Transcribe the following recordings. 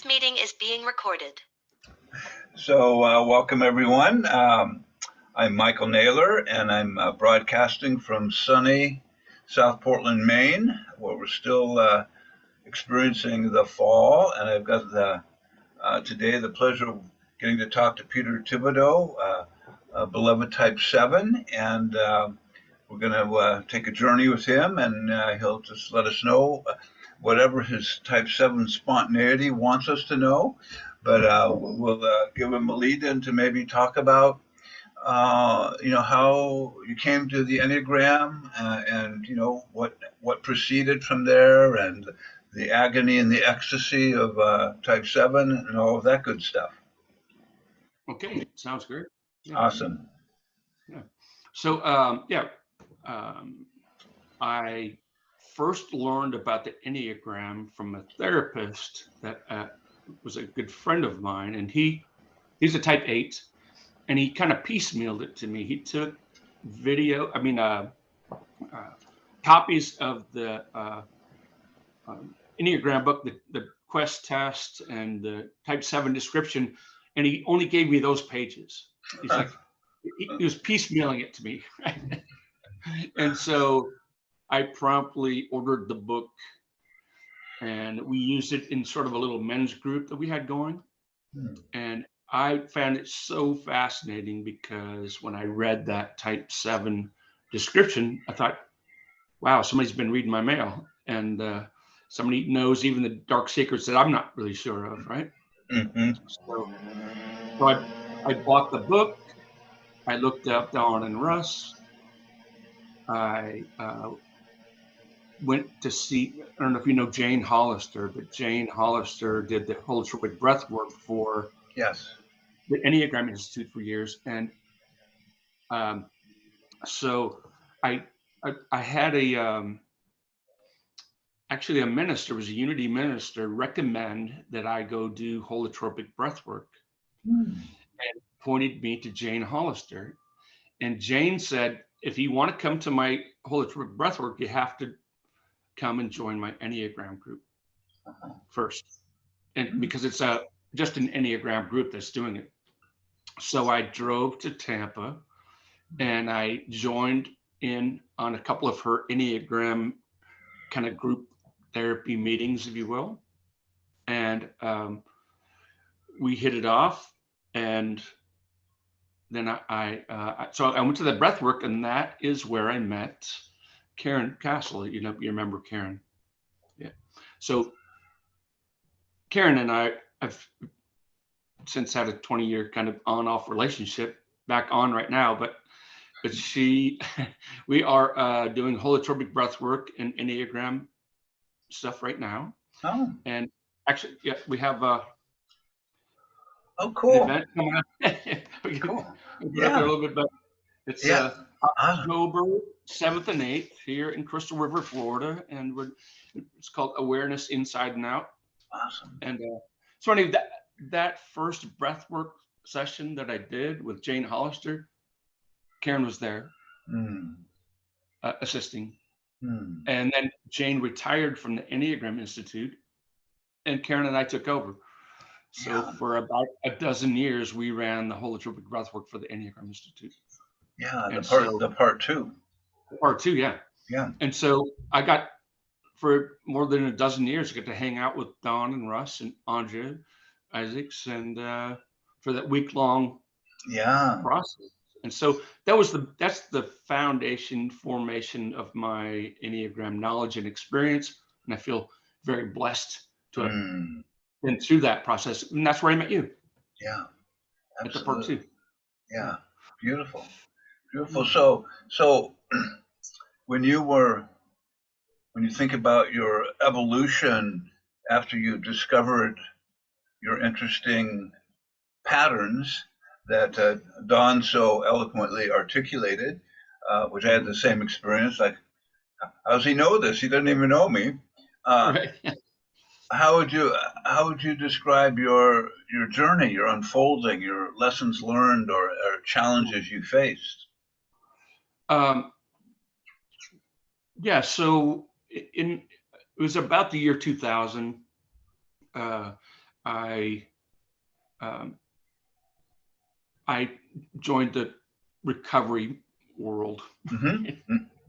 This meeting is being recorded. So welcome everyone. I'm Michael Naylor and I'm broadcasting from sunny South Portland, Maine, where we're still experiencing the fall. And I've got today the pleasure of getting to talk to Peter Thibodeau, a beloved Type 7. And we're going to take a journey with him, and he'll just let us know whatever his Type 7 spontaneity wants us to know. But we'll give him a lead in to maybe talk about, how you came to the Enneagram, and what proceeded from there, and the agony and the ecstasy of Type 7, and all of that good stuff. Okay, sounds great. Yeah. Awesome. Yeah. So, I first learned about the Enneagram from a therapist that was a good friend of mine, and he's a Type 8, and he kind of piecemealed it to me. He took copies of the Enneagram book, the Quest test, and the Type 7 description, and he only gave me those pages. He's like, he was piecemealing it to me. And so I promptly ordered the book, and we used it in sort of a little men's group that we had going. And I found it so fascinating because when I read that Type 7 description, I thought, wow, somebody's been reading my mail, and somebody knows even the dark secrets that I'm not really sure of, right? Mm-hmm. So I bought the book. I looked up Don and Russ. I went to see, I don't know if you know Jane Hollister, but Jane Hollister did the holotropic breath work for the Enneagram Institute for years. And so I had actually a minister, was a Unity minister, recommend that I go do holotropic breath work, and pointed me to Jane Hollister. And Jane said, if you want to come to my holotropic breath work, you have to come and join my Enneagram group first. And because it's just an Enneagram group that's doing it. So I drove to Tampa and I joined in on a couple of her Enneagram kind of group therapy meetings, if you will. And we hit it off. And then so I went to the breath work, and that is where I met Karen Castle. You remember Karen. Yeah. So Karen and I have since had a 20-year kind of on-off relationship, back on right now, but we are doing holotropic breath work and Enneagram stuff right now. Oh. And actually, yeah, we have cool. an event coming up. We can Cool. up there a little bit, but it's October 7th and 8th here in Crystal River, Florida, and it's called Awareness Inside and Out. Awesome. And so anyway, that first breathwork session that I did with Jane Hollister, Karen was there assisting. And then Jane retired from the Enneagram Institute, and Karen and I took over. So for about a dozen years, we ran the holotropic breathwork for the Enneagram Institute. Yeah, the part two. Part two, yeah. Yeah. And so I got, for more than a dozen years, I got to hang out with Don and Russ and Andrea Isaacs, and for that week-long process. And so that's the foundation formation of my Enneagram knowledge and experience, and I feel very blessed to have been through that process, and that's where I met you. Yeah, absolutely. At the part two. Yeah, beautiful. So when you think about your evolution after you discovered your interesting patterns that Don so eloquently articulated, which I had the same experience. Like, how does he know this? He doesn't even know me. Right. How would you describe your journey, your unfolding, your lessons learned, or challenges you faced? So it was about the year 2000. I um, I joined the recovery world,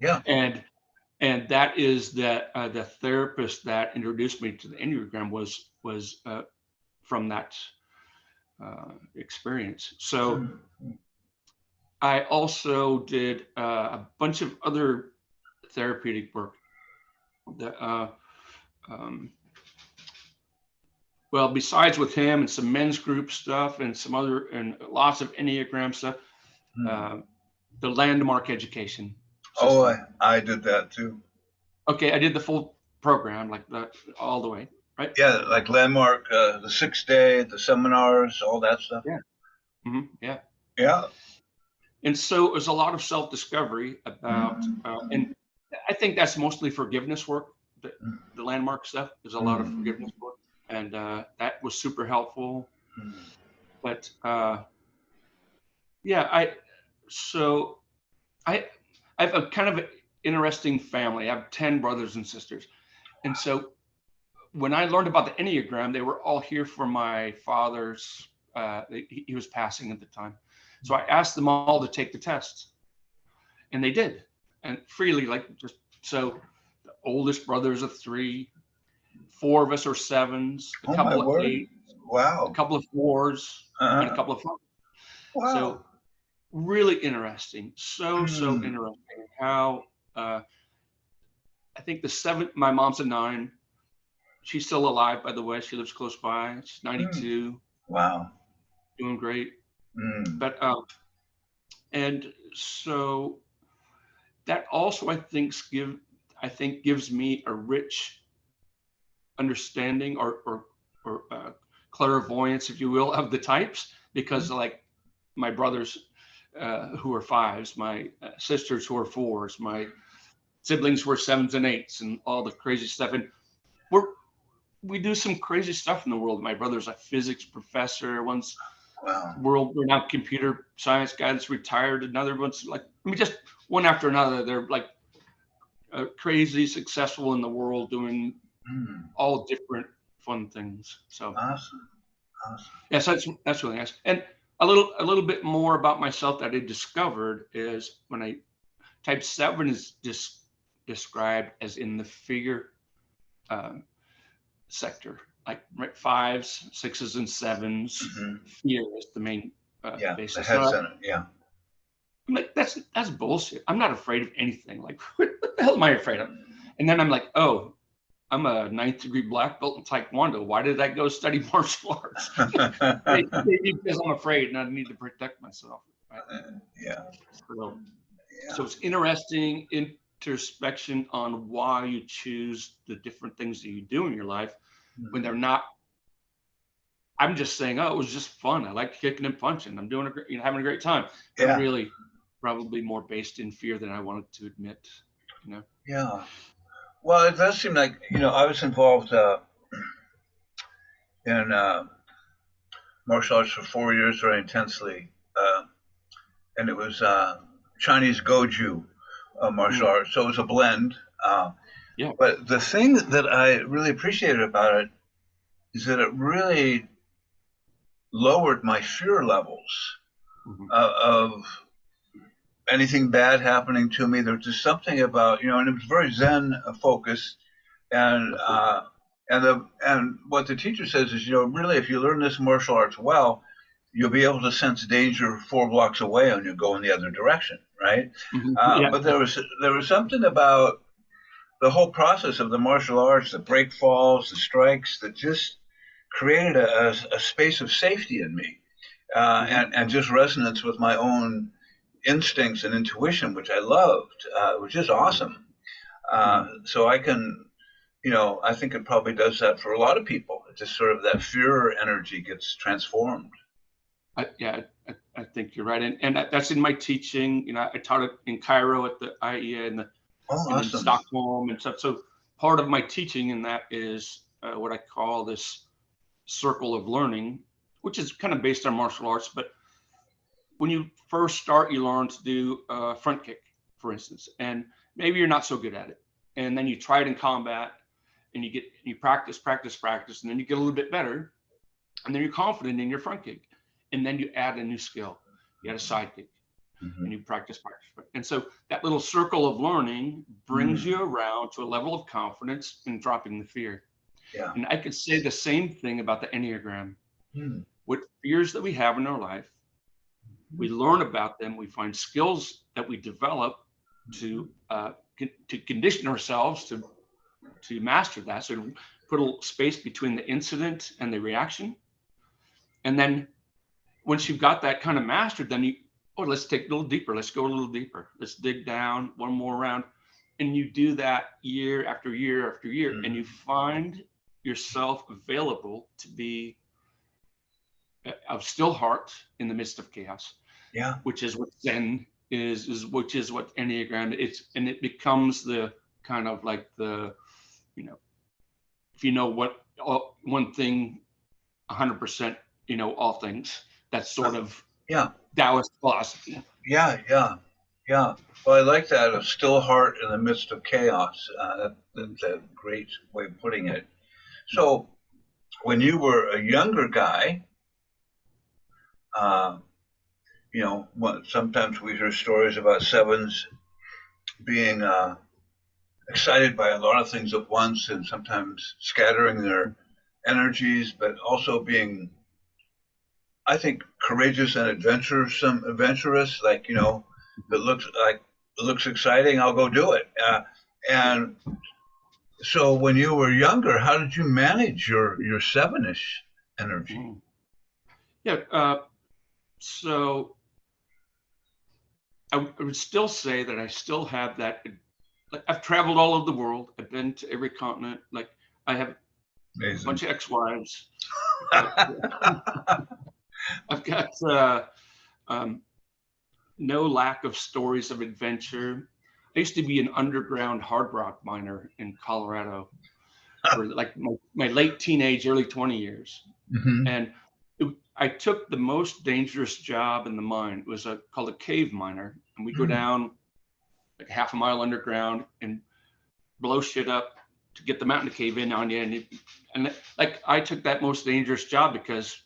Yeah. and that is that the therapist that introduced me to the Enneagram was from that experience. So I also did a bunch of other therapeutic work that um, well, besides with him and some men's group stuff and some other and lots of Enneagram stuff, the landmark education Oh, system. I did that too. Okay, I did the full program, like all the way, right? Yeah, like landmark, the 6 day, the seminars, all that stuff. Yeah. Yeah. Yeah. And so it was a lot of self-discovery about, and I think that's mostly forgiveness work. The landmark stuff is a lot of forgiveness work, and that was super helpful. But yeah, so I I have a kind of interesting family. I have 10 brothers and sisters, and so when I learned about the Enneagram, they were all here for my father's. He was passing at the time, so I asked them all to take the test, and they did, and freely, like just so. The oldest brothers are 3, 4 of us are 7s, a Oh my couple of word. 8s, a Wow. couple of 4s, and a couple of 5s. Wow. So really interesting, so interesting how I think the 7. My mom's a 9. She's still alive, by the way. She lives close by. She's 92, Wow. doing great. But and so that also I think gives me a rich understanding or clairvoyance, if you will, of the types, because like my brothers who are 5s, my sisters who are 4s, my siblings who are 7s and 8s, and all the crazy stuff, and we do some crazy stuff in the world. My brother's a physics professor. One's world-renowned computer science guy that's retired. Another one's like, I mean, just one after another. They're like crazy successful in the world, doing all different fun things. So Awesome. yes, that's really nice. And a little bit more about myself that I discovered is when I type 7 is described as in the figure sector, like right, 5s, 6s, and 7s. Fear is the main basis. The head center. Yeah. I'm like, that's bullshit. I'm not afraid of anything. Like, what the hell am I afraid of? And then I'm like, oh, I'm a 9th degree black belt in Taekwondo. Why did I go study martial arts? Maybe because I'm afraid and I need to protect myself. Right? So it's interesting introspection on why you choose the different things that you do in your life when they're not. I'm just saying, oh, it was just fun. I like kicking and punching. I'm doing having a great time. But really, probably more based in fear than I wanted to admit. Yeah. Well, it does seem like I was involved in martial arts for 4 years very intensely, and it was Chinese Goju martial arts. So it was a blend. But the thing that I really appreciated about it is that it really lowered my fear levels of anything bad happening to me. There's just something about, and it was very Zen focused, and what the teacher says is, really, if you learn this martial arts well, you'll be able to sense danger 4 blocks away and you go in the other direction, right? But there was something about the whole process of the martial arts, the break falls, the strikes, that just created a space of safety in me, and just resonance with my own instincts and intuition, which I loved, which is awesome. So I can, I think it probably does that for a lot of people. It's just sort of that fear energy gets transformed. I think you're right, and that's in my teaching. I taught it in Cairo at the IEA and in Stockholm and stuff. So part of my teaching in that is what I call this circle of learning, which is kind of based on martial arts. But when you first start, you learn to do a front kick, for instance, and maybe you're not so good at it, and then you try it in combat, and you practice, and then you get a little bit better, and then you're confident in your front gig, and then you add a new skill, you add a side gig, and you practice. And so that little circle of learning brings you around to a level of confidence and dropping the fear. Yeah. And I could say the same thing about the Enneagram. Mm. What fears that we have in our life, we learn about them, we find skills that we develop to condition ourselves to master that. So put a little space between the incident and the reaction. And then once you've got that kind of mastered, then let's take a little deeper. Let's go a little deeper. Let's dig down one more round. And you do that year after year after year, and you find yourself available to be of still heart in the midst of chaos. Yeah. Which is what Zen is which is what Enneagram is. And it becomes the kind of like the, if you know what one thing 100%, all things, that's sort of Taoist philosophy. Yeah. Well, I like that, a still heart in the midst of chaos. That's a great way of putting it. So when you were a younger guy, sometimes we hear stories about sevens being excited by a lot of things at once, and sometimes scattering their energies, but also being, I think, courageous and adventurous. Like, it looks exciting, I'll go do it. And so when you were younger, how did you manage your sevenish energy? Yeah. So I would still say that I still have that. Like, I've traveled all over the world. I've been to every continent. Like, I have a bunch of ex-wives. I've got no lack of stories of adventure. I used to be an underground hard rock miner in Colorado for like my late teenage, early 20 years. And I took the most dangerous job in the mine. It was called a cave miner. And we go down like half a mile underground and blow shit up to get the mountain to cave in on you. And like, I took that most dangerous job because,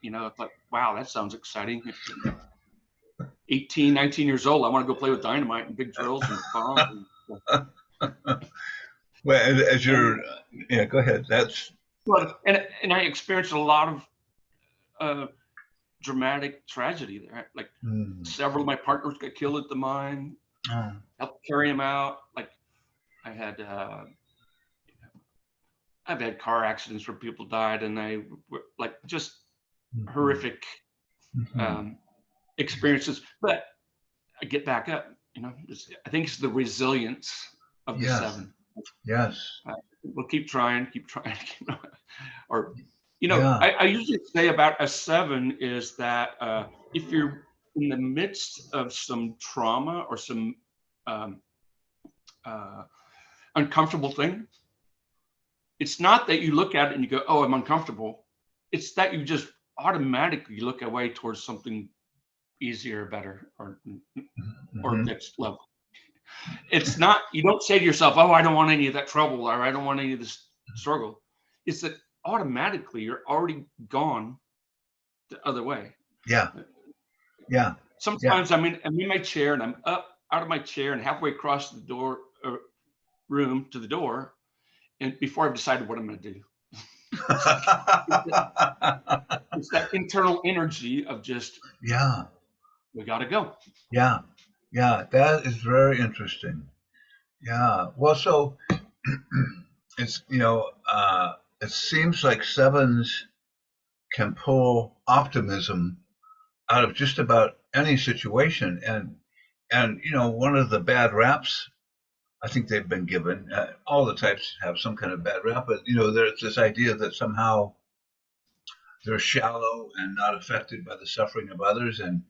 I thought, wow, that sounds exciting. 18, 19 years old, I want to go play with dynamite and big drills and bombs. Well, as you're, go ahead. And I experienced a lot of dramatic tragedy there. Like several of my partners got killed at the mine. Helped carry them out. Like I've had car accidents where people died, and I like just horrific experiences. But I get back up. I think it's the resilience of the seven. Yes. We'll keep trying. Or, I usually say about a seven is that if you're in the midst of some trauma or some uncomfortable thing, it's not that you look at it and you go, oh, I'm uncomfortable. It's that you just automatically look away towards something easier, better, or next level. It's not, you don't say to yourself, oh, I don't want any of that trouble, or I don't want any of this struggle. It's that automatically you're already gone the other way. Yeah. Sometimes I'm in my chair and I'm up out of my chair and halfway across the door room to the door, and before I've decided what I'm going to do. It's that internal energy of just, we got to go. Yeah, that is very interesting. Yeah, well, so it's, it seems like sevens can pull optimism out of just about any situation. And one of the bad raps I think they've been given, all the types have some kind of bad rap, but there's this idea that somehow they're shallow and not affected by the suffering of others. And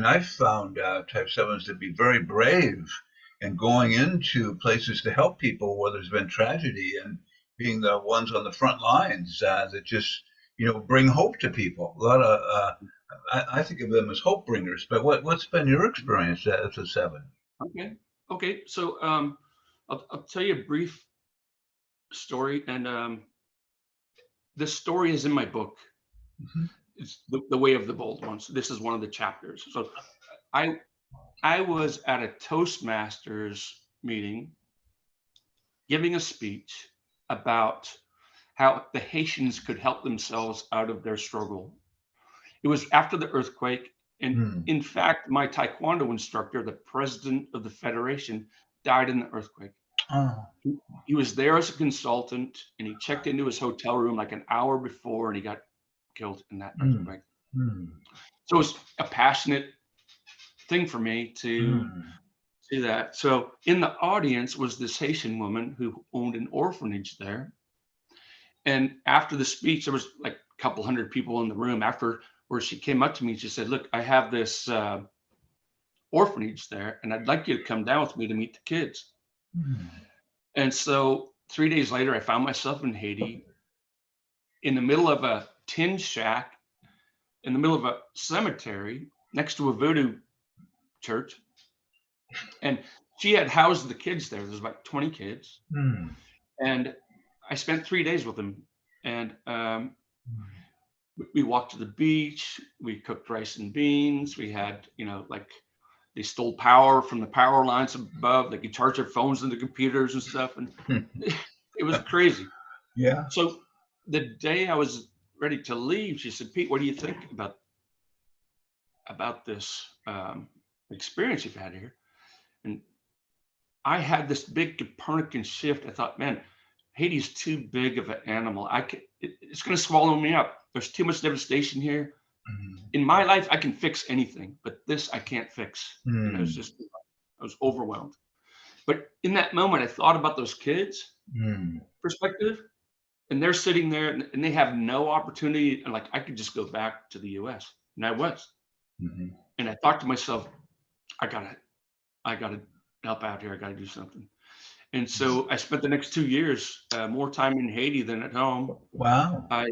I've found type sevens to be very brave in going into places to help people where there's been tragedy, and being the ones on the front lines that just bring hope to people. A lot of I think of them as hope bringers. But what's been your experience as a seven? Okay. So I'll tell you a brief story, and this story is in my book. It's the way of the bold ones. This is one of the chapters. So I was at a Toastmasters meeting giving a speech about how the Haitians could help themselves out of their struggle. It was after the earthquake. And in fact, my Taekwondo instructor, the president of the federation, died in the earthquake. Oh. He was there as a consultant, and he checked into his hotel room like an hour before, and he got killed in that earthquake. So it was a passionate thing for me to see that. So in the audience was this Haitian woman who owned an orphanage there. And after the speech, there was like a couple hundred people in the room. After where she came up to me, and she said, "Look, I have this orphanage there, and I'd like you to come down with me to meet the kids." And so 3 days later, I found myself in Haiti, in the middle of a tin shack, in the middle of a cemetery, next to a voodoo church. And she had housed the kids there. There's about 20 kids. And I spent 3 days with them. And we walked to the beach. We cooked rice and beans. We had, like they stole power from the power lines above. They could charge their phones into computers and stuff. And it was crazy. Yeah. So the day I was ready to leave, she said, "Pete, what do you think about this experience you've had here?" And I had this big Copernican shift. I thought, man, Haiti's too big of an animal. It's going to swallow me up. There's too much devastation here. In my life, I can fix anything, but this I can't fix. And I was overwhelmed. But in that moment, I thought about those kids' perspective, and they're sitting there and they have no opportunity. And like, I could just go back to the US, and I was. And I thought to myself, I gotta help out here. I gotta do something. And so I spent the next 2 years more time in Haiti than at home. Wow. I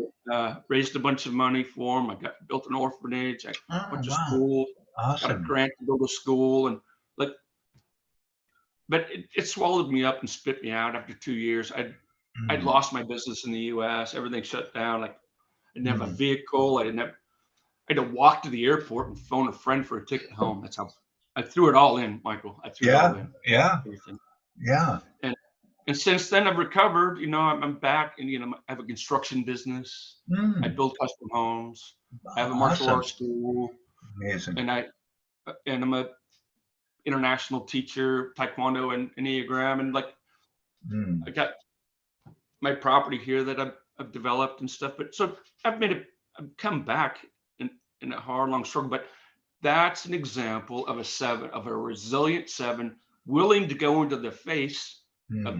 raised a bunch of money for them. I built an orphanage. I went to school. Awesome. Got a grant to build a school, and but it swallowed me up and spit me out after 2 years. I'd lost my business in the U.S. Everything shut down. Like, I didn't have a vehicle. I had to walk to the airport and phone a friend for a ticket home. That's how I threw it all in, Michael. I threw it all in. Everything. Yeah. And since then I've recovered. I'm back, and I have a construction business. I build custom homes. I have a martial arts school. Amazing. And I'm a international teacher, Taekwondo and Enneagram, and I got my property here that I've developed and stuff. But so I've come back in a hard, long struggle. But that's an example of a resilient 7, willing to go into the face of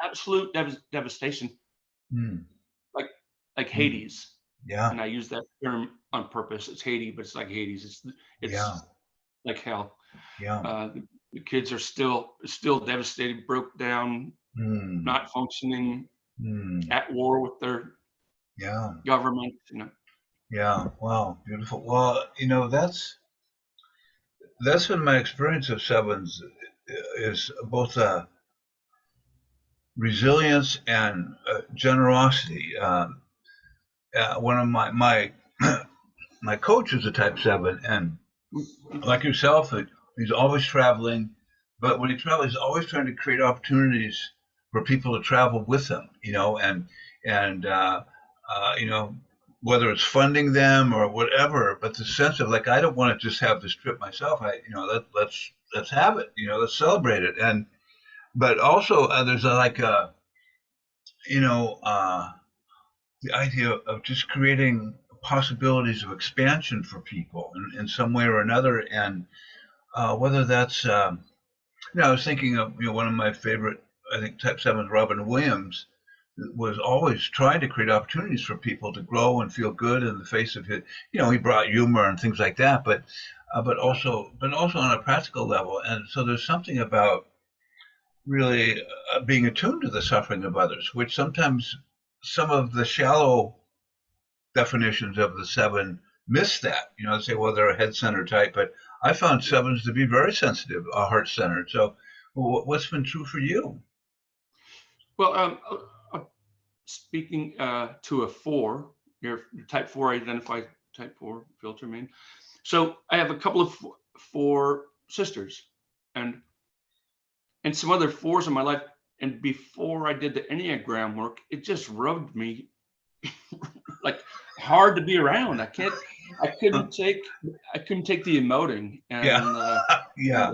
absolute devastation, like Hades. Yeah. And I use that term on purpose. It's Haiti, but it's like Hades. It's like hell. Yeah. The kids are still devastated, broke down, not functioning, at war with their government. Yeah. Wow. Beautiful. Well, that's been my experience of 7s, is both resilience and generosity. One of my my coach is a type 7, and like yourself, he's always traveling. But when he travels, he's always trying to create opportunities for people to travel with him. And whether it's funding them or whatever. But the sense of, like, I don't want to just have this trip myself. Let's have it. Let's celebrate it. But also there's the idea of just creating possibilities of expansion for people in some way or another. And whether that's, I was thinking of, one of my favorite, I think, type 7s, Robin Williams, was always trying to create opportunities for people to grow and feel good in the face of it. He brought humor and things like that, but also on a practical level. And so there's something about really being attuned to the suffering of others, which sometimes some of the shallow definitions of the 7 miss that. They say, well, they're a head center type, but I found 7s to be very sensitive, heart centered. So what's been true for you? Well, speaking to a 4, You're type 4, identify type 4 filter main. So I have a couple of 4 sisters and some other 4s in my life. And before I did the Enneagram work, it just rubbed me like hard to be around. I couldn't take the emoting and Yeah. Yeah.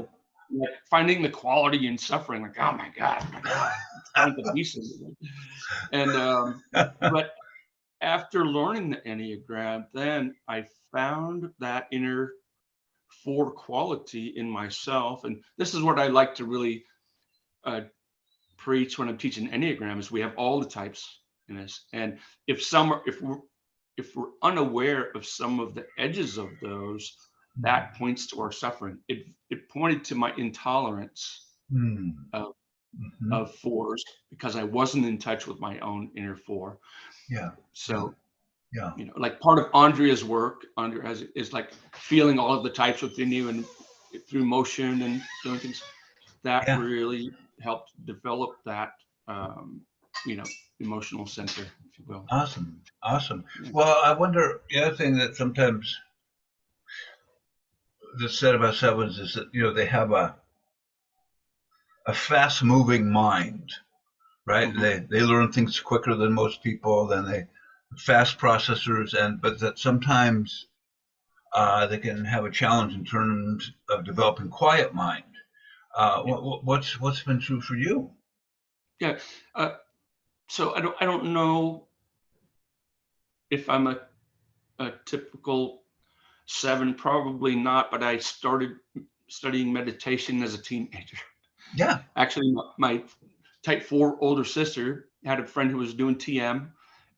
like finding the quality in suffering. Like, oh my God, it's going to pieces. And but after learning the Enneagram, then I found that inner 4 quality in myself. And this is what I like to really preach when I'm teaching Enneagram is we have all the types in us. And if we're unaware of some of the edges of those, that points to our suffering. It pointed to my intolerance of, Mm-hmm. of 4s because I wasn't in touch with my own inner 4. Yeah. So, yeah. You know, like part of Andrea's work, is like feeling all of the types within you and through motion and doing things that really helped develop that, you know, emotional center, if you will. Awesome. Yeah. Well, I wonder, the other thing that sometimes that's said about 7s is that, you know, they have a fast moving mind, right? Mm-hmm. They learn things quicker than most people, then they fast processors, but that sometimes they can have a challenge in terms of developing quiet mind. What's been true for you? Yeah. So I don't know if I'm a typical 7, probably not, but I started studying meditation as a teenager. Yeah. Actually, my type 4 older sister had a friend who was doing TM, and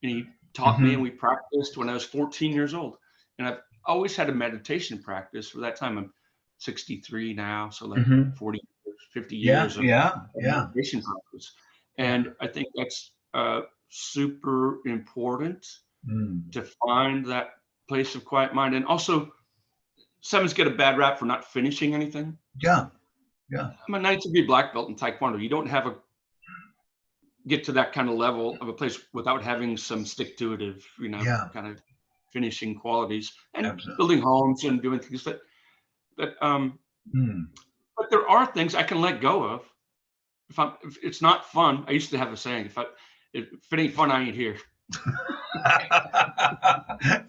he taught me, and we practiced when I was 14 years old. And I've always had a meditation practice. For that time, I'm 63 now, so like 40, 50 years of meditation practice. And I think that's super important to find that place of quiet mind. And also, 7s get a bad rap for not finishing anything. Yeah. I'm a 9th degree black belt in Taekwondo. You don't get to that kind of level of a place without having some stick-to-itive, you know, kind of finishing qualities and building homes and doing things but there are things I can let go of. If it's not fun, I used to have a saying, if it ain't fun, I ain't here.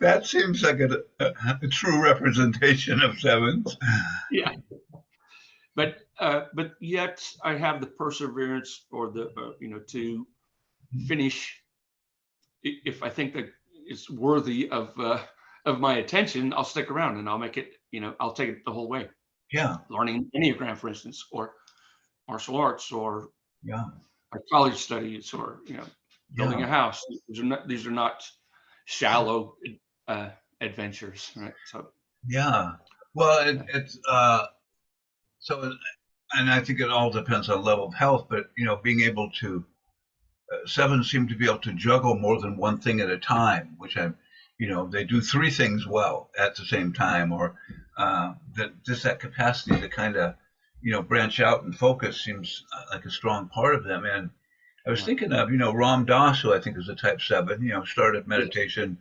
That seems like a true representation of 7s. Yeah. But yet I have the perseverance or the you know, to finish. If I think that it's worthy of my attention, I'll stick around and I'll make it. You know, I'll take it the whole way. Yeah. Learning Enneagram, for instance, or martial arts, or college studies, or, you know, building a house. These are not shallow adventures, right? So well, it's so, and I think it all depends on level of health, but, you know, being able to 7s seem to be able to juggle more than one thing at a time, which you know, they do 3 things well at the same time, or that capacity to kind of, you know, branch out and focus seems like a strong part of them. And I was thinking of, you know, Ram Dass, who I think is a type 7, you know, started meditation.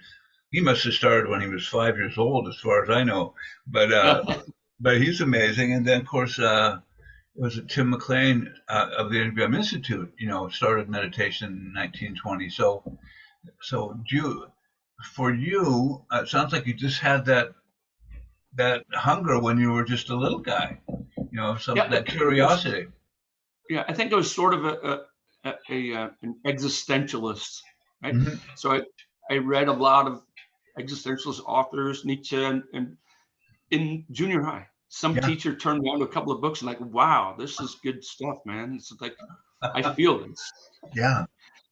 He must have started when he was 5 years old, as far as I know, but he's amazing. And then, of course, was it Tim McLean of the Enneagram Institute, you know, started meditation in 1920. So for you, it sounds like you just had that hunger when you were just a little guy, you know, that curiosity. Yeah, I think I was sort of an existentialist, right? Mm-hmm. So I read a lot of existentialist authors, Nietzsche, and in junior high. Some teacher turned me on to a couple of books and like, wow, this is good stuff, man. It's like, I feel this. Yeah.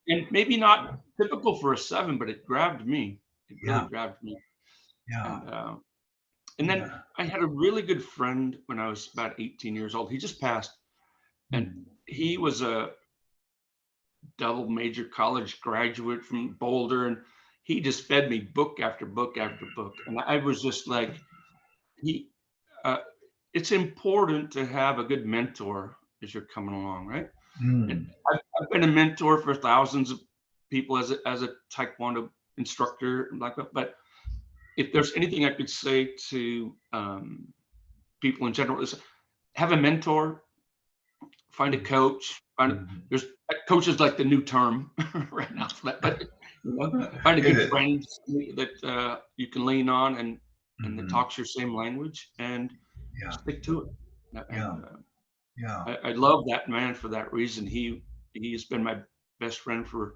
And maybe not typical for a 7, but it grabbed me. It really grabbed me. Yeah. And then I had a really good friend when I was about 18 years old. He just passed. And he was a double major college graduate from Boulder. And he just fed me book after book after book. And I was just like, it's important to have a good mentor as you're coming along, right? And I've been a mentor for thousands of people as a Taekwondo instructor like that. But if there's anything I could say to people in general, is have a mentor, find a coach. There's coach is like the new term right now for that, but find a good friend that you can lean on and that talks your same language, and stick to it. I love that man for that reason. He has been my best friend for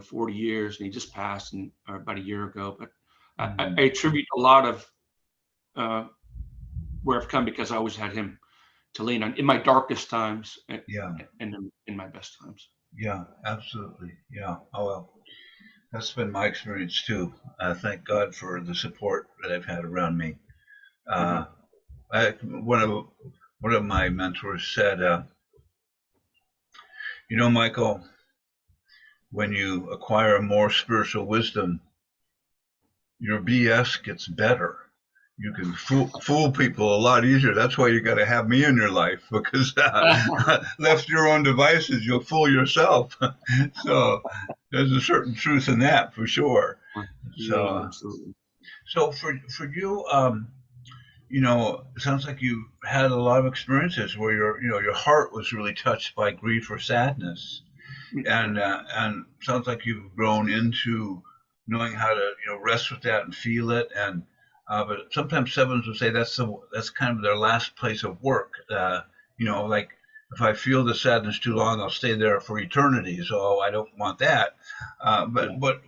40 years, and he just passed about a year ago. But I attribute a lot of where I've come because I always had him to lean on in my darkest times and in my best times. Yeah, absolutely. Yeah. Oh, well, that's been my experience too. Thank God for the support that I've had around me. One of my mentors said, Michael, when you acquire more spiritual wisdom, your BS gets better. You can fool people a lot easier. That's why you got to have me in your life, because left to your own devices, you'll fool yourself. So there's a certain truth in that for sure. So, absolutely. So for you, it sounds like you had a lot of experiences where your heart was really touched by grief or sadness, and sounds like you've grown into knowing how to rest with that and feel it. And but sometimes sevens would say that's kind of their last place of work. Like if I feel the sadness too long, I'll stay there for eternity. So I don't want that. But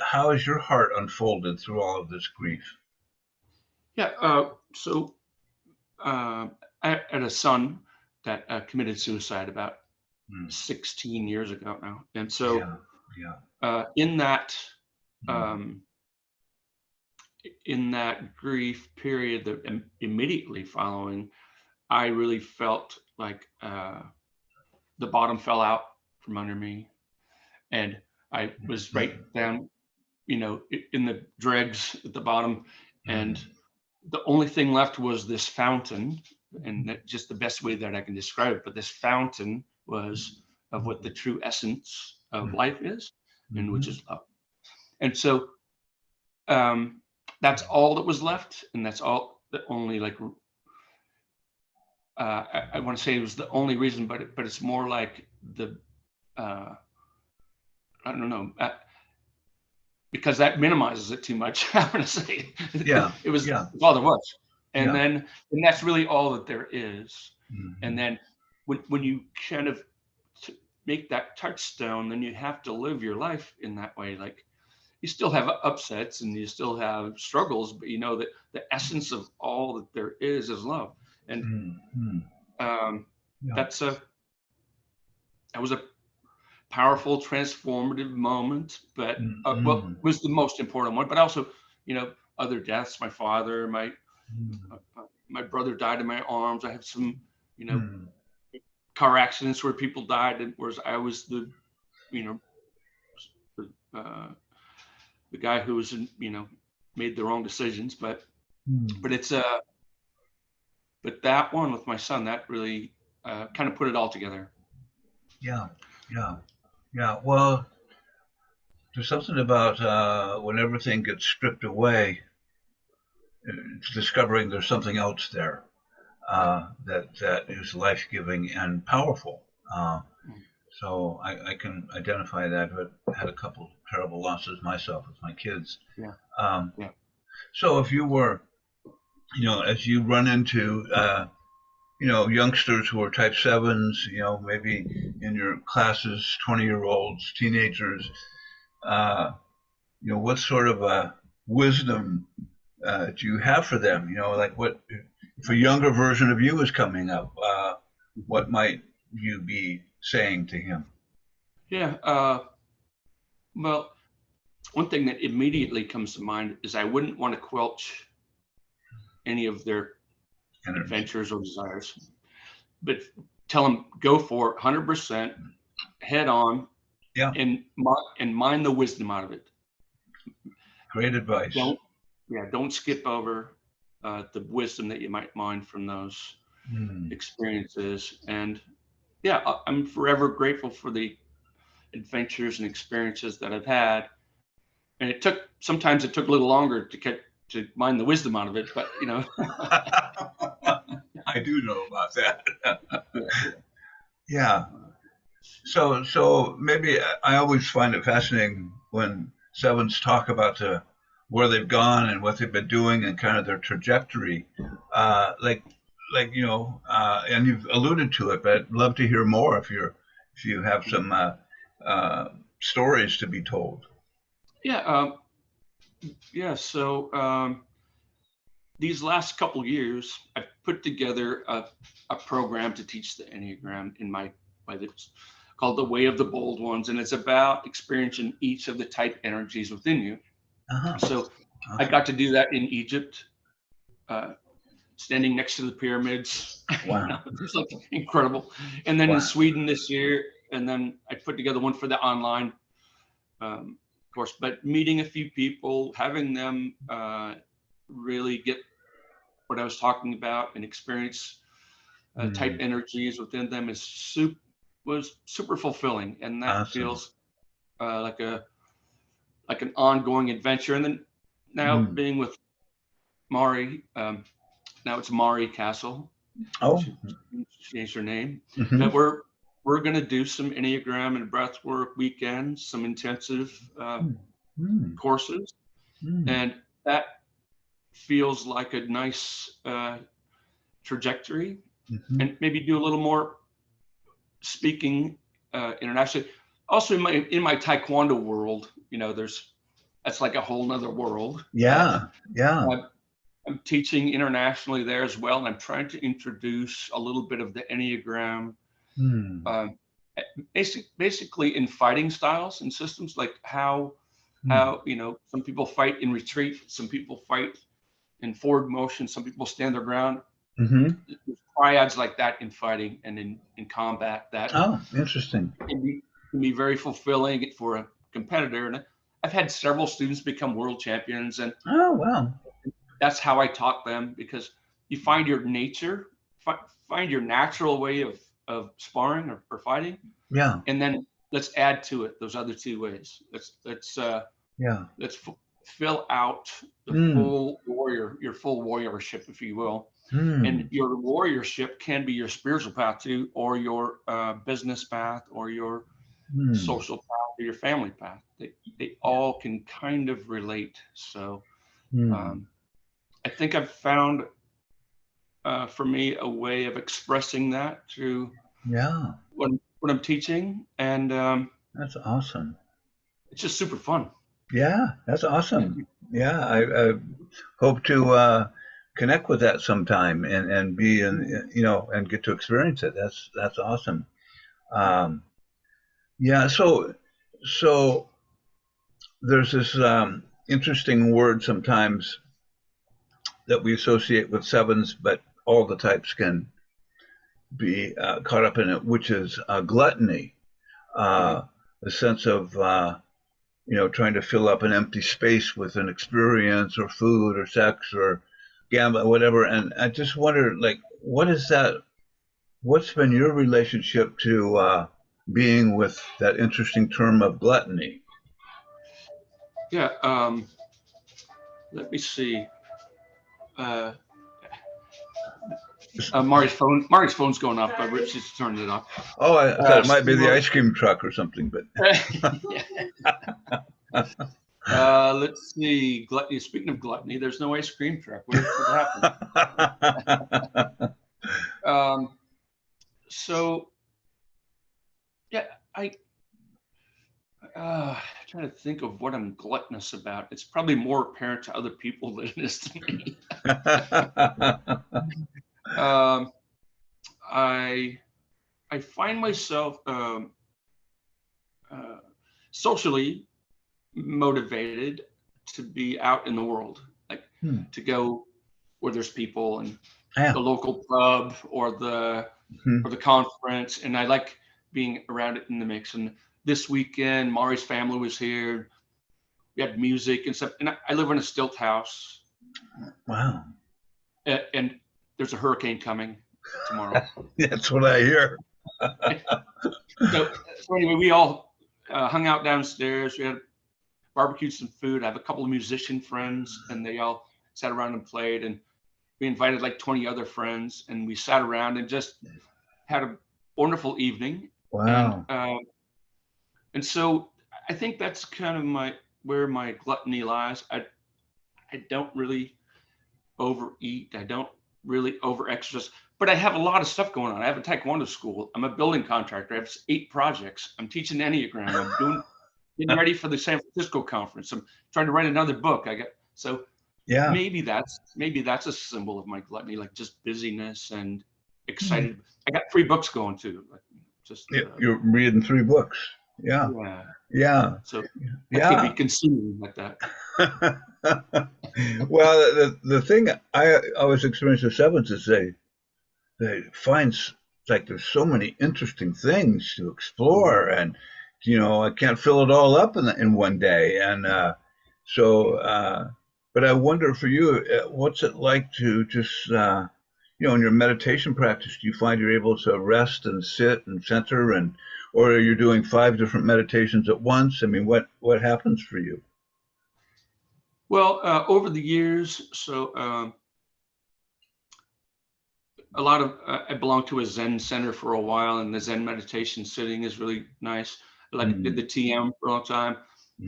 how has your heart unfolded through all of this grief? Yeah. So I had a son that committed suicide about 16 years ago now, and so in that grief period that immediately following, I really felt like the bottom fell out from under me, and I was right down, in the dregs at the bottom, and the only thing left was this fountain, and that's just the best way that I can describe it. But this fountain was of what the true essence of life is, and which is love. And so that's all that was left, and that's all the only I want to say it was the only reason, but it's more like the I don't know. Because that minimizes it too much. I'm going to say it was all there was, and then that's really all that there is. And then when you kind of make that touchstone, then you have to live your life in that way. Like you still have upsets and you still have struggles, but you know that the essence of all that there is love. And that was a powerful, transformative moment, but what was the most important one? But also, other deaths. My father, my brother died in my arms. I have some, car accidents where people died, and whereas I was the guy who was, made the wrong decisions. But it's but that one with my son, that really kind of put it all together. Yeah. Well, there's something about when everything gets stripped away, it's discovering there's something else there that is life-giving and powerful. So I can identify that. I've had a couple terrible losses myself with my kids. So if you were, as you run into youngsters who are type 7s, maybe in your classes, 20-year-olds, teenagers, what sort of wisdom do you have for them? Like what if a younger version of you is coming up, what might you be saying to him? Well, one thing that immediately comes to mind is I wouldn't want to quelch any of their adventures or desires, but tell them go for it 100%, head on, and mine the wisdom out of it. Great advice. Don't skip over the wisdom that you might mine from those experiences. And I'm forever grateful for the adventures and experiences that I've had. And sometimes it took a little longer to mine the wisdom out of it, but I do know about that. yeah. Yeah. So maybe I always find it fascinating when sevens talk about where they've gone and what they've been doing and kind of their trajectory. Uh, like and you've alluded to it, but I'd love to hear more if you have some stories to be told. Yeah. Yeah. So these last couple of years, I've put together a program to teach the Enneagram it's called The Way of the Bold Ones, and it's about experiencing each of the type energies within you. Uh-huh. So I Awesome. got to do that in Egypt, standing next to the pyramids. Wow. It's like incredible. And then Wow. in Sweden this year, and then I put together one for the online course, but meeting a few people, having them really get what I was talking about and experience type energies within them was super fulfilling, and that Awesome. feels like an ongoing adventure. And then now being with Mari, now it's Mari Castle. Oh, She changed her name. mm-hmm. But we're going to do some Enneagram and breath work weekends, some intensive courses, and that feels like a nice trajectory. And maybe do a little more speaking internationally. Also in my Taekwondo world, that's like a whole nother world. Yeah. I'm teaching internationally there as well, and I'm trying to introduce a little bit of the Enneagram, basically in fighting styles and systems, like how some people fight in retreat, some people fight in forward motion, some people stand their ground. There's triads like that in fighting and in combat that interesting. can be very fulfilling for a competitor. And I've had several students become world champions, and wow, that's how I taught them, because you find your nature, find your natural way of sparring or fighting, and then let's add to it those other two ways. Let's fill out the full warrior, your full warriorship, if you will. And your warriorship can be your spiritual path too, or your business path, or your social path, or your family path. They all can kind of relate. So I think I've found for me a way of expressing that through what I'm teaching, and that's awesome. It's just super fun. Yeah, that's awesome. Yeah, I hope to connect with that sometime and be in, and get to experience it. That's awesome. So there's this interesting word sometimes that we associate with sevens, but all the types can be caught up in it, which is gluttony, a sense of trying to fill up an empty space with an experience or food or sex or gambling, whatever. And I just wonder, what is that? What's been your relationship to being with that interesting term of gluttony? Yeah. Let me see. Mari's phone's going off. Rich just turned it off. Oh, I thought it might be the ice cream truck or something, but. Let's see. Gluttony. Speaking of gluttony, there's no ice cream truck. What happened? So, yeah, I'm trying to think of what I'm gluttonous about. It's probably more apparent to other people than it is to me. I find myself socially motivated to be out in the world, like to go where there's people, and the local pub or the conference, and I like being around it in the mix. And this weekend, Mari's family was here. We had music and stuff, and I live in a stilt house. Wow! And there's a hurricane coming tomorrow. That's what I hear. So anyway, we all hung out downstairs. We had barbecued some food. I have a couple of musician friends, and they all sat around and played. And we invited like 20 other friends, and we sat around and just had a wonderful evening. And Wow. and so I think that's kind of where my gluttony lies. I don't really overeat. I don't really overexercise, but I have a lot of stuff going on. I have a taekwondo school. I'm a building contractor. I have 8 projects. I'm teaching Enneagram. Getting ready for the San Francisco conference. I'm trying to write another book. So Yeah. maybe that's a symbol of my gluttony, like just busyness and Hmm. excited. I got 3 books going too. Like just You're reading 3 books. Yeah. yeah. Yeah. So I could be Yeah. consumed like that. Well, the thing I always experience with sevens is they find like there's so many interesting things to explore, and I can't fill it all up in one day, and so. But I wonder for you, what's it like to just in your meditation practice? Do you find you're able to rest and sit and center, or you're doing 5 different meditations at once? I mean, what happens for you? Well, over the years, so a lot of I belonged to a Zen center for a while, and the Zen meditation sitting is really nice. Like did Mm-hmm. the TM for a long time.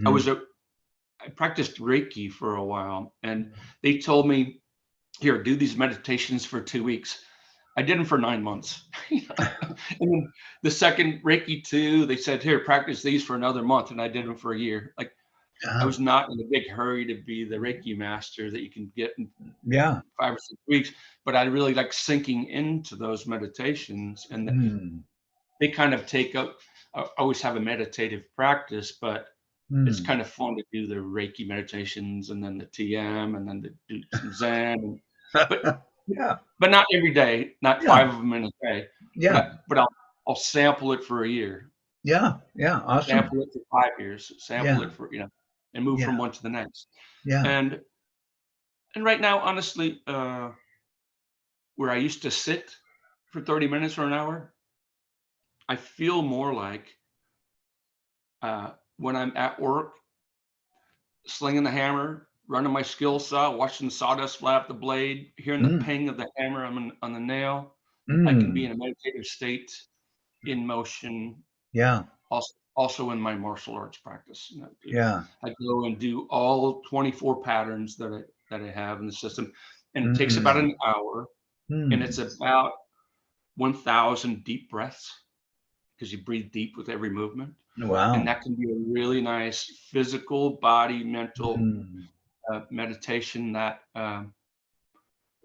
I was a I practiced Reiki for a while, and they told me, here, do these meditations for 2 weeks. I did them for 9 months. And then the second Reiki 2, they said, here, practice these for another month, and I did them for a year. Like I Yeah. was not in a big hurry to be the Reiki master that you can get in Yeah. 5 or 6 weeks, but I really like sinking into those meditations, and Mm. they kind of take up. I always have a meditative practice, but it's Mm. kind of fun to do the Reiki meditations and then the TM and then to do some Zen. But Yeah. but not every day, not Yeah. 5 of them in a day. Yeah. But I'll sample it for a year, Yeah. Yeah. Awesome. sample it for 5 years, sample Yeah. it for and move Yeah. from one to the next. Yeah. And right now, honestly, where I used to sit for 30 minutes or an hour, I feel more like when I'm at work, slinging the hammer, running my skill saw, watching the sawdust fly off the blade, hearing the Mm. ping of the hammer on the nail. I can be Mm. in a meditative state, in motion, Yeah. also in my martial arts practice. Yeah. I go and do all 24 patterns that I have in the system, and it takes about Mm. an hour, and it's Mm. about 1,000 deep breaths because you breathe deep with every movement. And Wow. that can be a really nice physical, body, mental Mm. meditation that,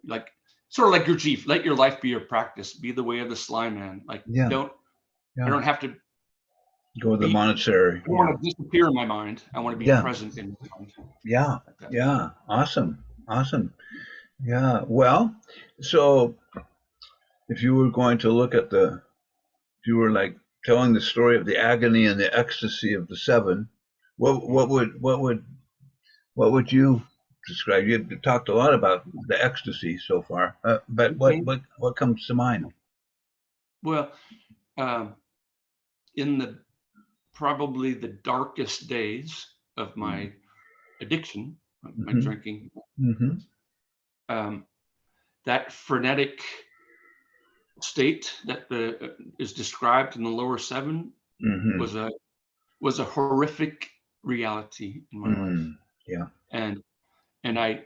like, sort of like your chief, let your life be your practice, be the way of the sly man. Like, Yeah. I Yeah. don't have to Go to the be, monastery. I don't Yeah. want to disappear in my mind. I want to be Yeah. present in my mind Yeah. like that. Yeah. Awesome. Awesome. Yeah. Well, so if you were going to look at if you were like telling the story of the agony and the ecstasy of the 7, what would you describe? You've talked a lot about the ecstasy so far, but what Mhm. what what comes to mind? Well, um, in the probably the darkest days of my addiction, my Mm-hmm. drinking, Mm-hmm. um, that frenetic state that is described in the lower 7 Mm-hmm. was a horrific reality in my life. Mm. Yeah. And I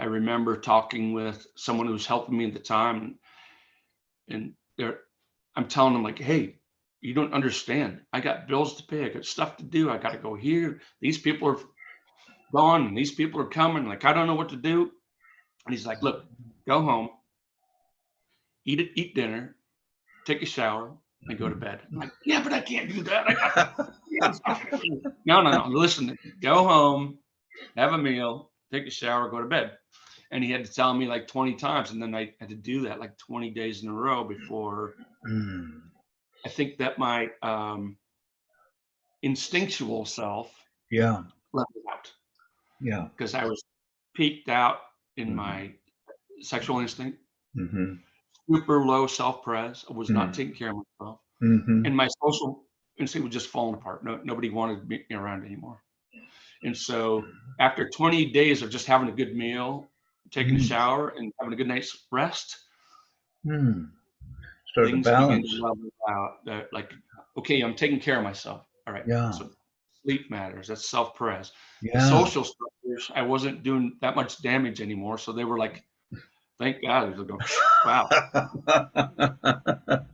remember talking with someone who was helping me at the time, and I'm telling them like, hey, you don't understand. I got bills to pay. I got stuff to do. I got to go here. These people are gone, and these people are coming. Like, I don't know what to do. And he's like, look, go home, eat dinner, take a shower, and go to bed. I'm like, yeah, but I can't do that. I got no, no, no. Listen, go home, have a meal, take a shower, go to bed. And he had to tell me like 20 times. And then I had to do that like 20 days in a row before Mm. I think that my instinctual self Yeah. let me out Yeah. because I was peaked out in Mm-hmm. my sexual instinct, Mm-hmm. super low self pres. I was not Mm. taking care of myself. Mm-hmm. And my social instincts were just falling apart. Nobody wanted me around anymore. And so after 20 days of just having a good meal, taking a shower, and having a good night's rest, Start to things begin to balance. level out. Like, okay, I'm taking care of myself. All right. Yeah. So sleep matters. That's self-pres. The Yeah. social structures, I wasn't doing that much damage anymore. So they were like, thank God. They're going, wow.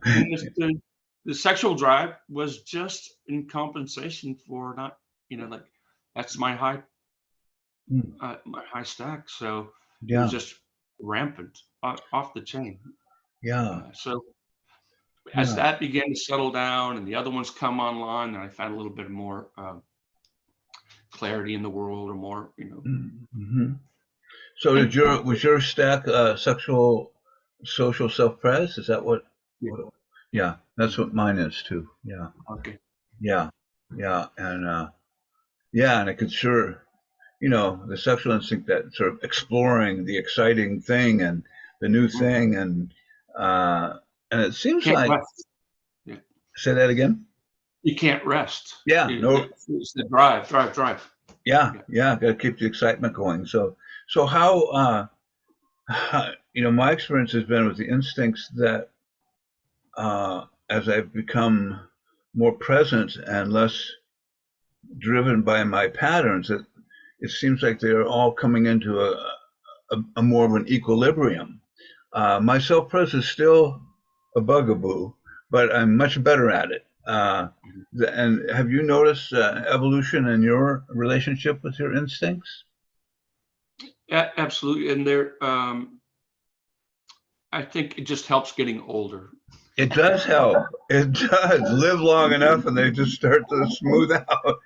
And the sexual drive was just in compensation for not, like, that's my high stack. So it was just rampant, off the chain. So as that began to settle down and the other ones come online, and I found a little bit more clarity in the world, or more, So was your stack sexual social self-pres? Is that what? Yeah, that's what mine is too. Yeah. Okay. Yeah. And it could sure, the sexual instinct, that sort of exploring the exciting thing and the new thing, and it seems Can't like. rest. Yeah. Say that again. You can't rest. Yeah. It's the drive. Yeah. Got to keep the excitement going. So how, my experience has been with the instincts that, as I've become more present and less driven by my patterns, it seems like they're all coming into a more of an equilibrium. My self-pres is still a bugaboo, but I'm much better at it. And have you noticed evolution in your relationship with your instincts? Yeah, absolutely. And I think it just helps getting older. It does help. It does. Live long enough and they just start to smooth out.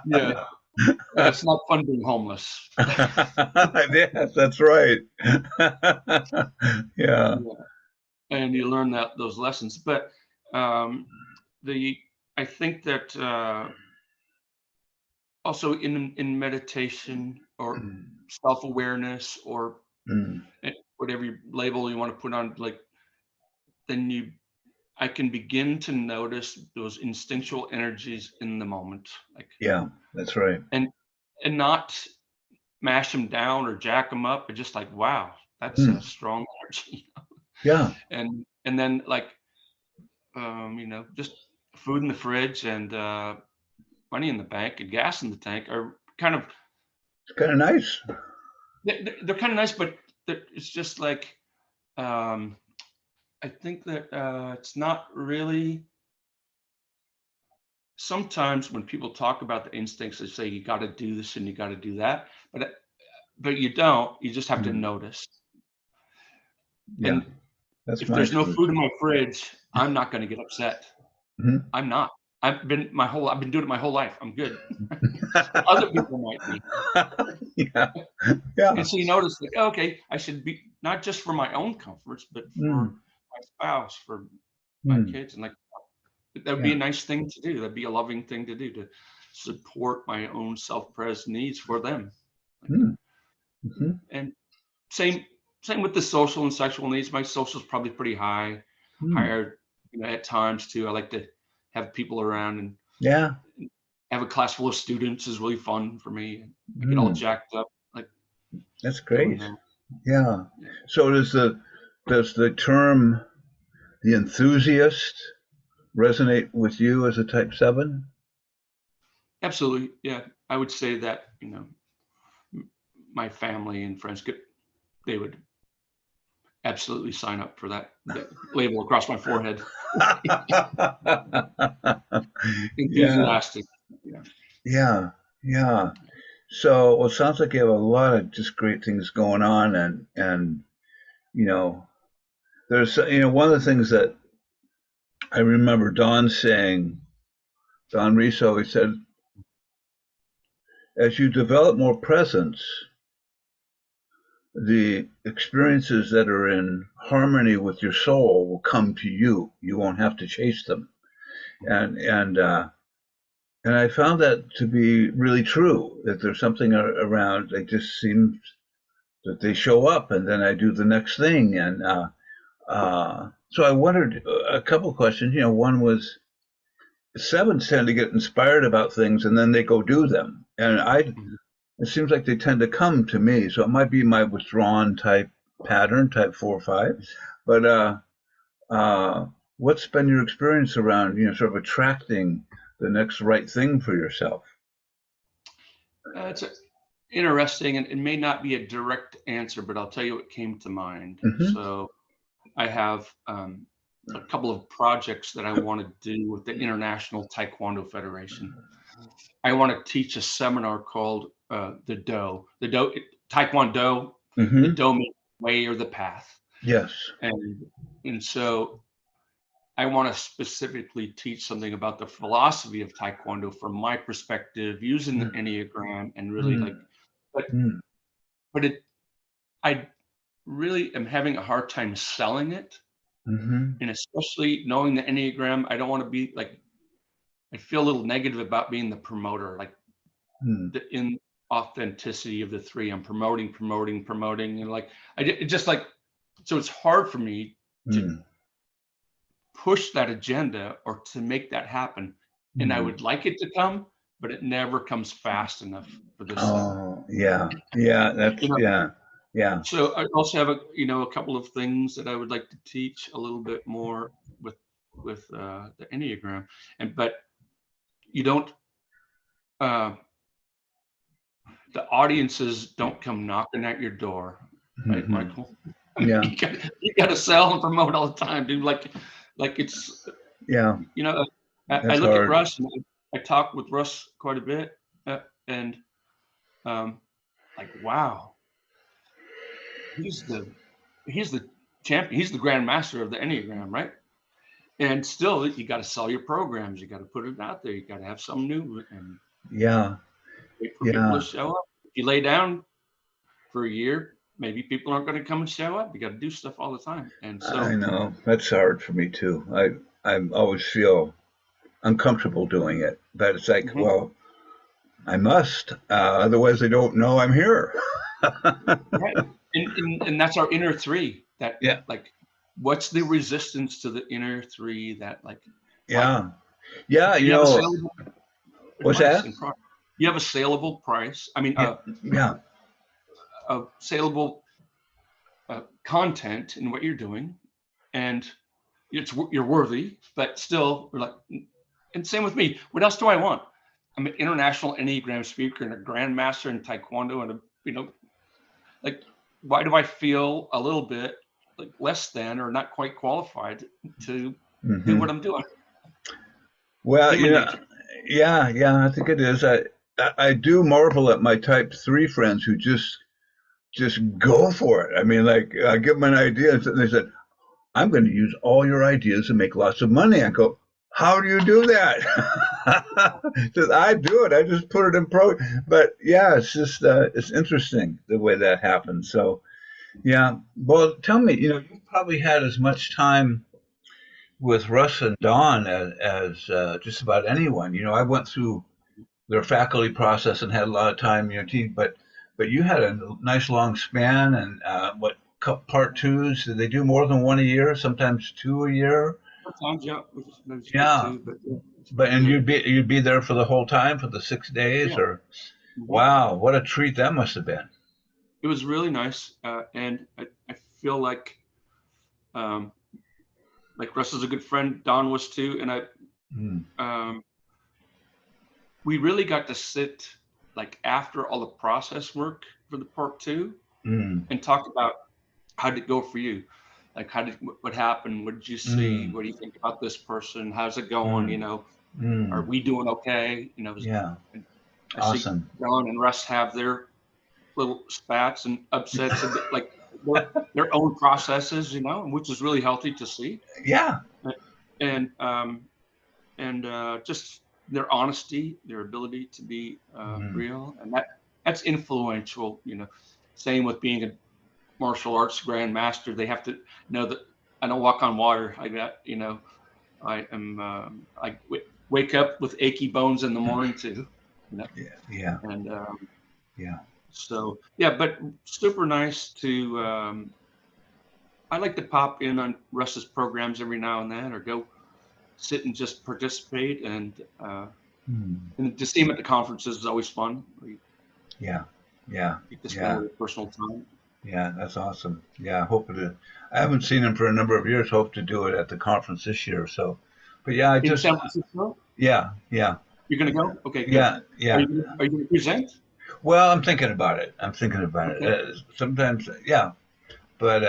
Yeah. It's not fun being homeless. Yes, that's right. Yeah. And you learn those lessons. But I think that also in meditation, or self-awareness, or whatever label you want to put on, like, then I can begin to notice those instinctual energies in the moment, like, Yeah, that's right. and not mash them down or jack them up, but just like, wow, that's a strong energy. Yeah. And then, like, just food in the fridge, and money in the bank and gas in the tank are kind of, It's kind of nice. they're kind of nice, but it's just like, I think that it's not really. Sometimes when people talk about the instincts, they say you got to do this and you got to do that, but you don't. You just have to notice. Yeah, And that's if my there's no experience. food in my fridge, I'm not going to get upset. I'm not. I've been doing it my whole life. I'm good. Other people might be. Yeah. And so you notice, like, okay, I should be, not just for my own comforts, but for my spouse, for my kids, and, like, that would be a nice thing to do. That'd be a loving thing to do, to support my own self-pres needs for them. And same with the social and sexual needs. My social is probably pretty higher, at times too. I like to have people around, and have a class full of students is really fun for me. I get all jacked up. Like, that's great. Yeah. So does the term the enthusiast resonate with you as a type 7? Absolutely. Yeah. I would say that, my family and friends they would absolutely sign up for that label across my forehead. Enthusiastic. Yeah. So, it sounds like you have a lot of just great things going on, and there's one of the things that I remember Don saying, Don Riso, he said, as you develop more presence, the experiences that are in harmony with your soul will come to you. You won't have to chase them. And I found that to be really true, that there's something around, it just seems that they show up, and then I do the next thing. And so I wondered a couple questions. One was, sevens tend to get inspired about things and then they go do them. And Mhm. it seems like they tend to come to me. So it might be my withdrawn type pattern, type 4 or 5. But uh, what's been your experience around, sort of attracting the next right thing for yourself? It's interesting, and it may not be a direct answer, but I'll tell you what came to mind. Hmm. So I have a couple of projects that I want to do with the International Taekwondo Federation. I want to teach a seminar called the Do. The Do, Taekwondo, the Hmm. Do means way or the path. Yes. And and so I want to specifically teach something about the philosophy of Taekwondo from my perspective, using the Enneagram and really like, but Mm-hmm. but it I really am having a hard time selling it, Mm-hmm. and especially knowing the Enneagram, I don't want to be like I feel a little negative about being the promoter, like the inauthenticity of the three. I'm promoting, and like it just like so it's hard for me to Mm-hmm. push that agenda or to make that happen. And I would like it to come, but it never comes fast enough for this Oh, yeah. Yeah. you That's, know. yeah. Yeah. So I also have a couple of things that I would like to teach a little bit more with the Enneagram, and but you don't. Uh, the audiences don't come knocking at your door, right, Hmm. Michael? Yeah. You got to sell and promote all the time, dude. Like it's Yeah. you know. I That's look at hard. Russ, and I talk with Russ quite a bit, and um, like wow, he's the he's the champion. He's the grand master of the Enneagram, right? And still, you got to sell your programs. You got to put it out there. You got to have some new and Yeah. wait for people to Yeah. show up. If you lay down for a year, maybe people aren't going to come and show up. You got to do stuff all the time. And I so, know. That's hard for me too. I always feel uncomfortable doing it, but it's like, mhm, well, I must. Otherwise, they don't know I'm here. right. And that's our inner three. That Yeah. like, what's the resistance to the inner three? That like, why Yeah. Yeah. do you have a saleable What's price that? and product? You have a saleable price. I mean, Yeah. Yeah. a saleable content in what you're doing, and you're worthy, but still we're like, and same with me. What else do I want? I'm an international Enneagram speaker and a grandmaster in Taekwondo, and like, why do I feel a little bit like less than or not quite qualified to do Hmm. what I'm doing? Well, Human nature. yeah, yeah, I think it is. I do marvel at my type 3 friends who just go for it. I mean, like I give them an idea and they said, "I'm going to use all your ideas and make lots of money." I go, "How do you do that?" Says, "I do it. I just put it in pro." But yeah, it's just it's interesting the way that happens. So yeah. Well, tell me, you've probably had as much time with Russ and Don as just about anyone. I went through their faculty process and had a lot of time in your team, but you had a nice long span and what part twos? Did they do more than one a year? Sometimes two a year? Sometimes, yeah, we skip Yeah, too, but yeah, it's but pretty and good. you'd be there for the whole time for the 6 days Yeah. or Mhm. wow, what a treat that must have been. It was really nice, and I feel um, like Russ is a good friend. Don was too, and Mm, um, we really got to sit like after all the process work for the part two mm, and talk about how did it go for you, like what happened, what did you see, mm, what do you think about this person, how's it going, mm, are mm. we doing okay, Yeah, and I see awesome. Don and Russ have their little spats and upsets and like their own processes, which is really healthy to see. Yeah. And just their honesty, their ability to be Mm, real, and that's influential. Same with being a martial arts grandmaster, they have to know that I don't walk on water. I am. Wake up with achy bones in the morning too. You know, yeah, yeah, and yeah. so yeah, but super nice to. I like to pop in on Russ's programs every now and then, or go sit and just participate, and Hmm. to see him at the conferences is always fun. Yeah, yeah, You get to spend a yeah, little personal time. yeah. That's awesome. Yeah, hope to. I haven't seen him for a number of years. Hope to do it at the conference this year. So, but yeah, I In just San Francisco, yeah, yeah, you're going to go? Okay, good. yeah, yeah. Are you going to present? Well, I'm thinking about it. I'm thinking about it. Okay. Sometimes, yeah, but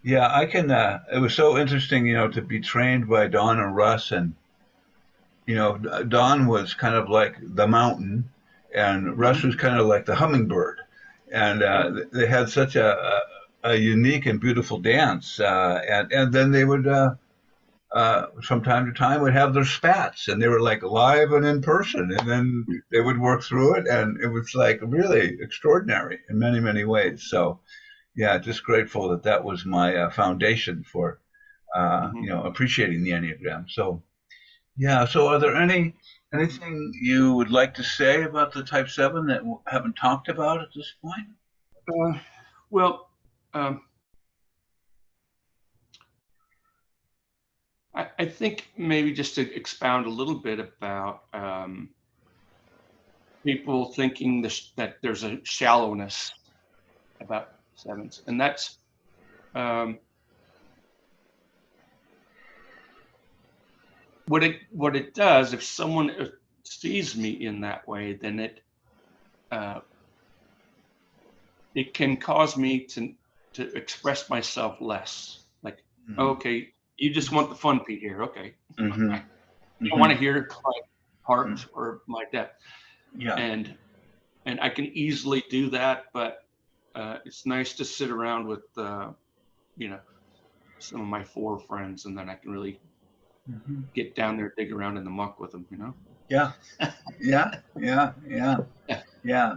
yeah, I can. It was so interesting, to be trained by Don and Russ, and Don was kind of like the mountain, and Russ was kind of like the hummingbird, and they had such a unique and beautiful dance, and then they would. From time to time would have their spats, and they were like live and in person, and then they would work through it, and it was like really extraordinary in many, many ways. So yeah, just grateful that that was my foundation for appreciating the Enneagram. So yeah, so are there anything you would like to say about the Type 7 that we haven't talked about at this point? Well, I think maybe just to expound a little bit about people thinking that there's a shallowness about sevens, and that's what it does. If someone sees me in that way, then it can cause me to express myself less. Like, okay, you just want the fun Pete here. Okay, I don't want to hear my heart or my depth. Yeah. And I can easily do that, but it's nice to sit around with some of my 4 friends, and then I can really get down there, dig around in the muck with them. Yeah. Yeah. Yeah. Yeah. Yeah.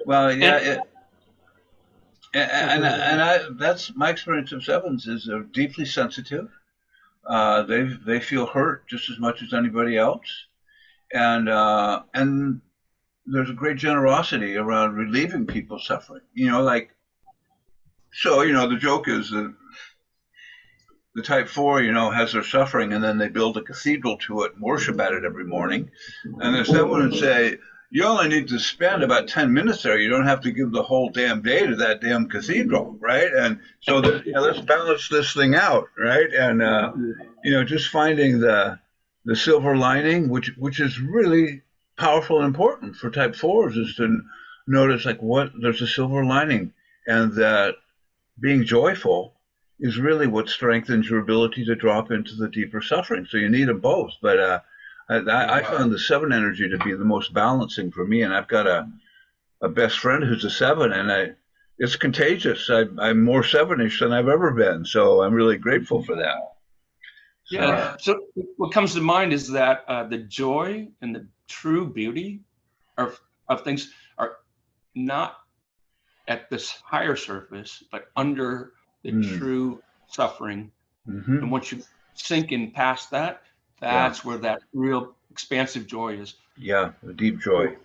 Well. Yeah. And that's my experience of sevens is they're deeply sensitive. They feel hurt just as much as anybody else, and there's a great generosity around relieving people's suffering. The joke is that the Type 4, has their suffering, and then they build a cathedral to it and worship at it every morning. And the 7 would say, you only need to spend about 10 minutes there. You don't have to give the whole damn day to that damn cathedral, right? And so let's balance this thing out, right? And just finding the silver lining, which is really powerful and important for Type 4s, is to notice there's a silver lining, and that being joyful is really what strengthens your ability to drop into the deeper suffering. So you need them both, but I found the 7 energy to be the most balancing for me, and I've got a best friend who's a 7, and it's contagious. I'm more 7ish than I've ever been, so I'm really grateful for that. Yeah. So what comes to mind is that the joy and the true beauty of things are not at this higher surface, but under the true suffering. And once you sink in past that, that's where that real expansive joy is. Yeah, the deep joy.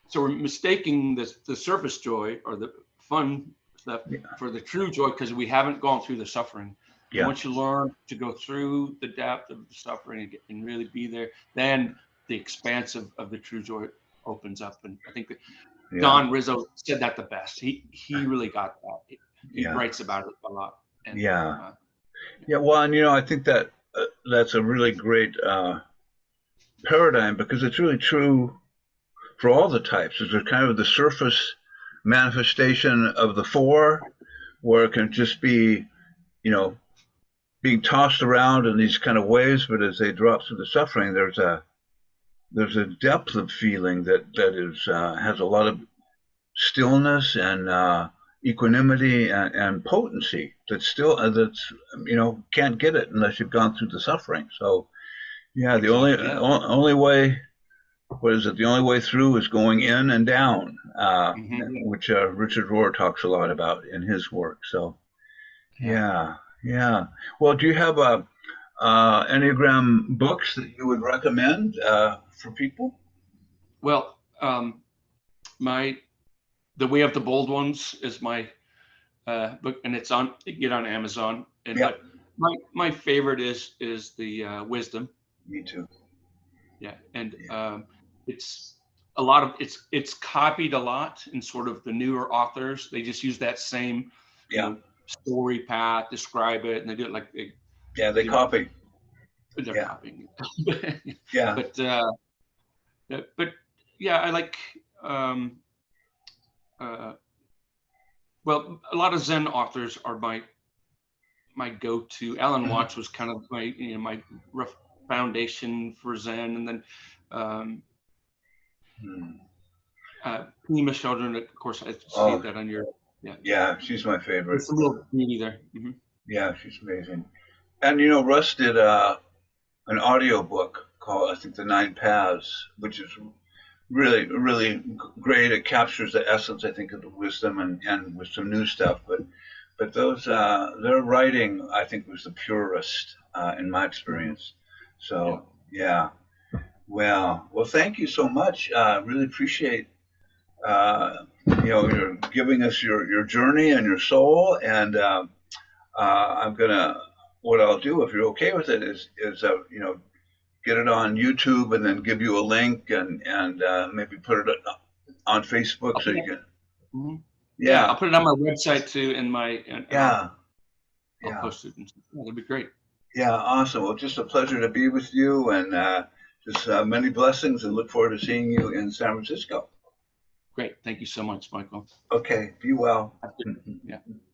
So we're mistaking the surface joy or the fun stuff for the true joy because we haven't gone through the suffering. Yeah. And once you learn to go through the depth of the suffering and really be there, then the expanse of the true joy opens up. And I think that Don Rizzo said that the best. He really got that. He writes about it a lot. And, well, and I think that that's a really great paradigm, because it's really true for all the types. There's kind of the surface manifestation of the 4, where it can just be, being tossed around in these kind of waves, but as they drop through the suffering, there's a depth of feeling that is has a lot of stillness and equanimity and potency that's can't get it unless you've gone through the suffering. So the only way, what is it? The only way through is going in and down, which Richard Rohr talks a lot about in his work. So well, do you have Enneagram books that you would recommend for people? Well, The Way of the Bold Ones is my book, and it's on Amazon. And my favorite is the Wisdom. Me too. Yeah, and it's a lot of it's copied a lot in sort of the newer authors. They just use that same, you Yeah. know, story path, describe it, and they do it like They you know, copy. they're Yeah. copying it. Yeah. But yeah, I like uh, well, a lot of Zen authors are my go-to. Alan Watts was kind of my my rough foundation for Zen, and then Hmm. Pima Sheldon, of course, I see Oh, that on your yeah, she's my favorite. There's a little beauty there. Mm-hmm. Yeah, she's amazing. And Russ did an audio book called, I think, The Nine Paths, which is really, really great. It captures the essence, I think, of the wisdom and with some new stuff. But those their writing, I think, was the purest in my experience. Yeah. So yeah, well, thank you so much. Really appreciate you're giving us your journey and your soul. And I'm gonna what I'll do, if you're okay with it, is get it on YouTube and then give you a link and maybe put it on Facebook I'll so put you it, can. mhm. Yeah, I'll Yeah, put it on my website too, and yeah, I'll yeah, post it. And, yeah, that'd be great. yeah. Awesome. Well, just a pleasure to be with you, and just many blessings, and look forward to seeing you in San Francisco. Great. Thank you so much, Michael. Okay, be well. Have a good- Yeah.